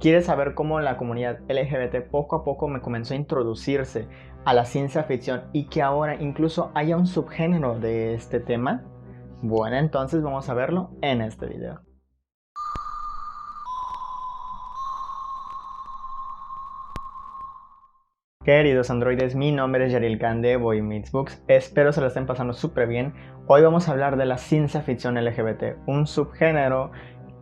¿Quieres saber cómo la comunidad LGBT poco a poco me comenzó a introducirse a la ciencia ficción y que ahora incluso haya un subgénero de este tema? Bueno, entonces vamos a verlo en este video. Queridos androides, mi nombre es Yaril Khan de Boy Meets Books, espero se la estén pasando súper bien. Hoy vamos a hablar de la ciencia ficción LGBT, un subgénero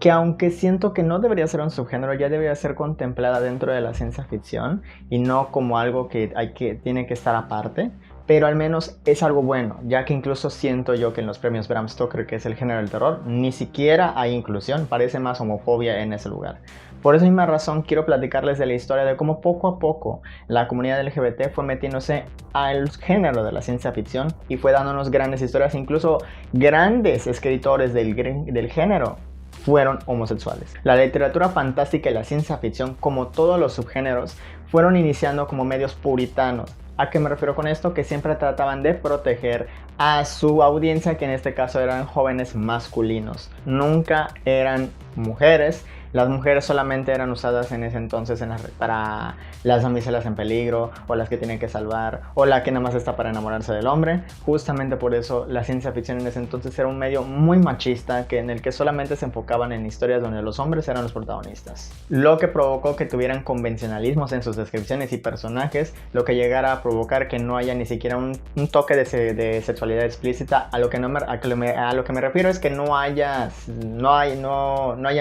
que, aunque siento que no debería ser un subgénero, ya debería ser contemplada dentro de la ciencia ficción y no como algo que tiene que estar aparte, pero al menos es algo bueno, ya que incluso siento yo que en los premios Bram Stoker, que es el género del terror, ni siquiera hay inclusión, parece más homofobia en ese lugar. Por esa misma razón quiero platicarles de la historia de cómo poco a poco la comunidad LGBT fue metiéndose al género de la ciencia ficción y fue dándonos grandes historias, incluso grandes escritores del género fueron homosexuales. La literatura fantástica y la ciencia ficción, como todos los subgéneros, fueron iniciando como medios puritanos. ¿A qué me refiero con esto? Que siempre trataban de proteger a su audiencia, que en este caso eran jóvenes masculinos. Nunca eran mujeres. Las mujeres solamente eran usadas en ese entonces para las damiselas en peligro, o las que tienen que salvar, o la que nada más está para enamorarse del hombre. Justamente por eso la ciencia ficción en ese entonces era un medio muy machista, en el que solamente se enfocaban en historias donde los hombres eran los protagonistas. Lo que provocó que tuvieran convencionalismos en sus descripciones y personajes, lo que llegara a provocar que no haya ni siquiera un toque de sexualidad explícita. A lo que me refiero es que no hayan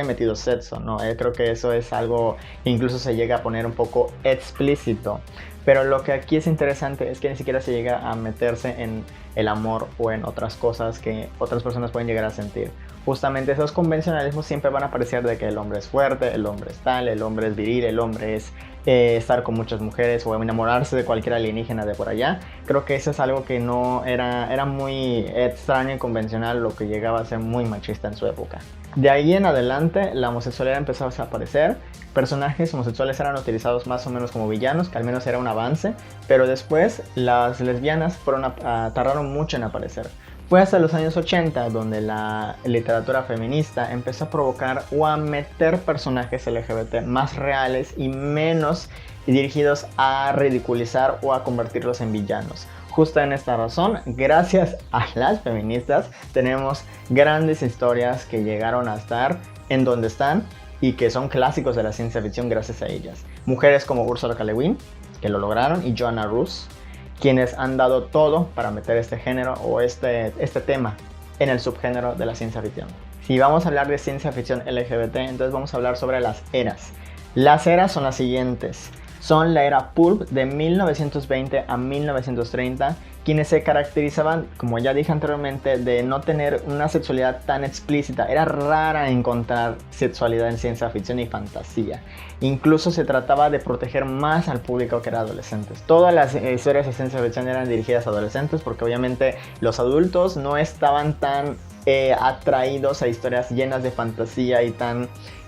metido sexo. No, creo que eso es algo que incluso se llega a poner un poco explícito. Pero lo que aquí es interesante es que ni siquiera se llega a meterse en el amor o en otras cosas que otras personas pueden llegar a sentir. Justamente esos convencionalismos siempre van a parecer de que el hombre es fuerte, el hombre es tal, el hombre es viril, el hombre es estar con muchas mujeres o enamorarse de cualquier alienígena de por allá. Creo que eso es algo que no era muy extraño y convencional, lo que llegaba a ser muy machista en su época. De ahí en adelante la homosexualidad empezó a desaparecer. Personajes homosexuales eran utilizados más o menos como villanos, que al menos era un avance, pero después las lesbianas tardaron mucho en aparecer. Fue hasta los años 80 donde la literatura feminista empezó a provocar o a meter personajes LGBT más reales y menos dirigidos a ridiculizar o a convertirlos en villanos. Justo en esta razón, gracias a las feministas, tenemos grandes historias que llegaron a estar en donde están y que son clásicos de la ciencia ficción gracias a ellas. Mujeres como Ursula K. Le Guin, que lo lograron, y Joanna Russ, quienes han dado todo para meter este género o este tema en el subgénero de la ciencia ficción. Si vamos a hablar de ciencia ficción LGBT, entonces vamos a hablar sobre las eras. Las eras son las siguientes. Son la era Pulp de 1920 a 1930, quienes se caracterizaban, como ya dije anteriormente, de no tener una sexualidad tan explícita. Era rara encontrar sexualidad en ciencia ficción y fantasía. Incluso se trataba de proteger más al público que era adolescentes. Todas las historias de ciencia ficción eran dirigidas a adolescentes porque obviamente los adultos no estaban tan atraídos a historias llenas de fantasía y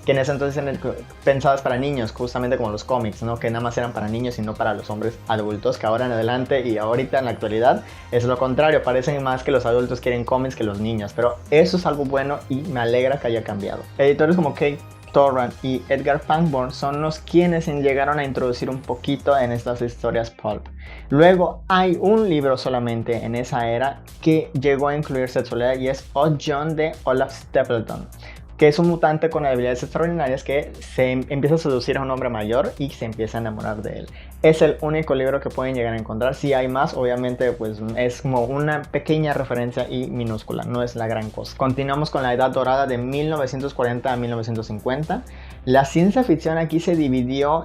que en ese entonces eran pensadas para niños, justamente como los cómics, ¿no? Que nada más eran para niños y no para los hombres adultos, que ahora en adelante y ahorita en la actualidad es lo contrario, parecen más que los adultos quieren cómics que los niños, pero eso es algo bueno y me alegra que haya cambiado. Editores como Kate Torrant y Edgar Pangborn son los quienes llegaron a introducir un poquito en estas historias pulp. Luego hay un libro solamente en esa era que llegó a incluir sexualidad y es Odd John de Olaf Stapleton, que es un mutante con habilidades extraordinarias que se empieza a seducir a un hombre mayor y se empieza a enamorar de él. Es el único libro que pueden llegar a encontrar. Si hay más, obviamente pues es como una pequeña referencia y minúscula, no es la gran cosa. Continuamos con la Edad Dorada de 1940 a 1950. La ciencia ficción aquí se dividió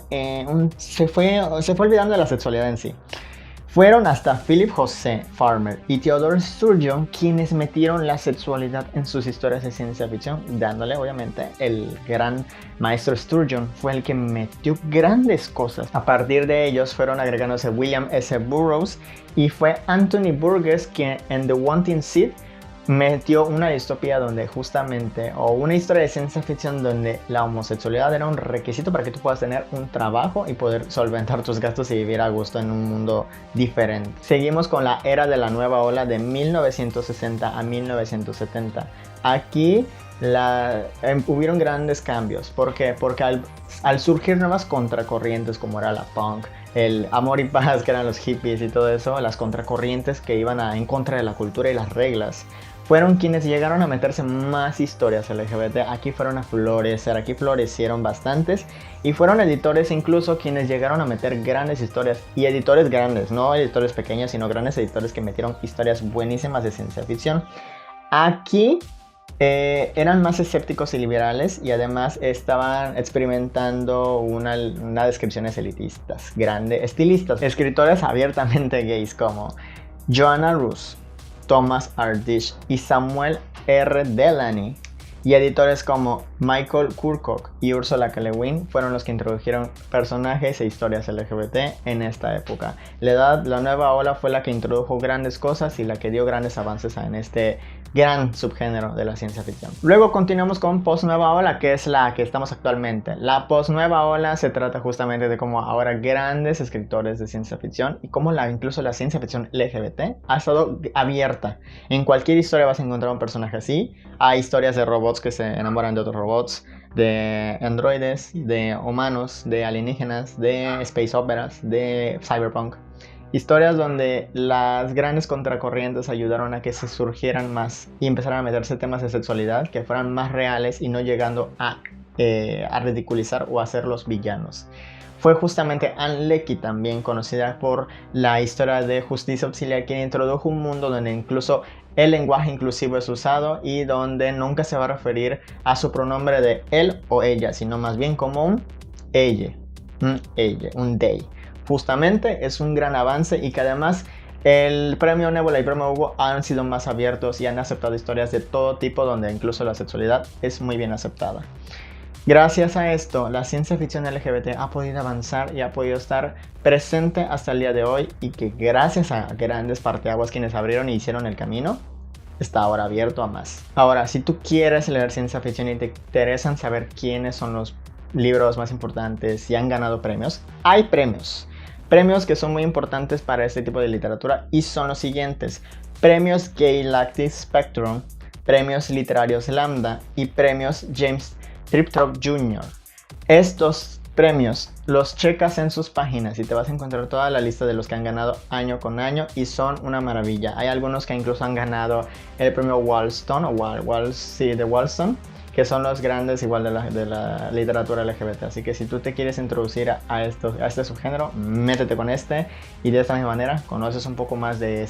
se fue olvidando de la sexualidad en sí. Fueron hasta Philip José Farmer y Theodore Sturgeon quienes metieron la sexualidad en sus historias de ciencia ficción, dándole obviamente el gran maestro Sturgeon fue el que metió grandes cosas. A partir de ellos fueron agregándose William S. Burroughs y fue Anthony Burgess quien en The Wanting Seed metió una distopía donde justamente, o una historia de ciencia ficción donde la homosexualidad era un requisito para que tú puedas tener un trabajo y poder solventar tus gastos y vivir a gusto en un mundo diferente. Seguimos con la era de la nueva ola de 1960 a 1970. Aquí hubieron grandes cambios. ¿Por qué? Porque al surgir nuevas contracorrientes como era la punk, el amor y paz que eran los hippies y todo eso, las contracorrientes que iban en contra de la cultura y las reglas, fueron quienes llegaron a meterse más historias LGBT. Aquí fueron a florecer, aquí florecieron bastantes y fueron editores incluso quienes llegaron a meter grandes historias, y editores grandes, no editores pequeños, sino grandes editores que metieron historias buenísimas de ciencia ficción. Aquí eran más escépticos y liberales, y además estaban experimentando unas descripciones elitistas, estilistas, escritores abiertamente gays como Joanna Russ, Thomas R. Disch y Samuel R. Delany, y editores como Michael Moorcock y Ursula K. Le Guin fueron los que introdujeron personajes e historias LGBT en esta época. La nueva ola fue la que introdujo grandes cosas y la que dio grandes avances en este gran subgénero de la ciencia ficción. Luego continuamos con post-nueva ola, que es la que estamos actualmente. La post-nueva ola se trata justamente de cómo ahora grandes escritores de ciencia ficción y cómo incluso la ciencia ficción LGBT ha estado abierta. En cualquier historia vas a encontrar un personaje así. Hay historias de robots que se enamoran de otros robots, de androides, de humanos, de alienígenas, de space operas, de cyberpunk. Historias donde las grandes contracorrientes ayudaron a que se surgieran más y empezaran a meterse temas de sexualidad que fueran más reales y no llegando a ridiculizar o a ser los villanos. Fue justamente Ann Leckie, también conocida por la historia de Justicia Auxiliar, quien introdujo un mundo donde incluso el lenguaje inclusivo es usado y donde nunca se va a referir a su pronombre de él o ella, sino más bien como un ella, un they. Justamente es un gran avance, y que además el premio Nebula y el premio Hugo han sido más abiertos y han aceptado historias de todo tipo donde incluso la sexualidad es muy bien aceptada. Gracias a esto, la ciencia ficción LGBT ha podido avanzar y ha podido estar presente hasta el día de hoy, y que gracias a grandes parteaguas quienes abrieron y hicieron el camino, está ahora abierto a más. Ahora, si tú quieres leer ciencia ficción y te interesan saber quiénes son los libros más importantes y han ganado premios, hay premios que son muy importantes para este tipo de literatura, y son los siguientes: premios Gaylactic Spectrum, premios literarios Lambda y premios James Triptrop Jr. Estos premios los checas en sus páginas y te vas a encontrar toda la lista de los que han ganado año con año, y son una maravilla. Hay algunos que incluso han ganado el premio Wallstone de Wallstone, que son los grandes igual de la literatura LGBT. Así que si tú te quieres introducir a este subgénero, métete con este, y de esta misma manera conoces un poco más de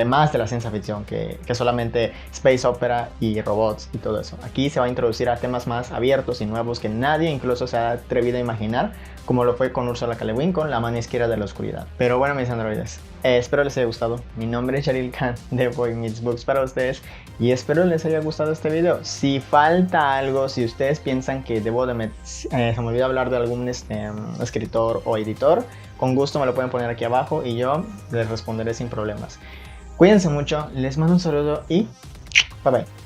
más de la ciencia ficción que solamente space opera y robots y todo eso. Aquí se va a introducir a temas más abiertos y nuevos que nadie incluso se ha atrevido a imaginar, como lo fue con Ursula K. Le Guin con La mano izquierda de la oscuridad. Pero bueno, mis androides, espero les haya gustado. Mi nombre es Jaril Khan de Boy Meets Books para ustedes, y espero les haya gustado este video. Si falta algo, si ustedes piensan que debo de se me olvidó hablar de algún escritor o editor, con gusto me lo pueden poner aquí abajo y yo les responderé sin problemas. Cuídense mucho, les mando un saludo y bye bye.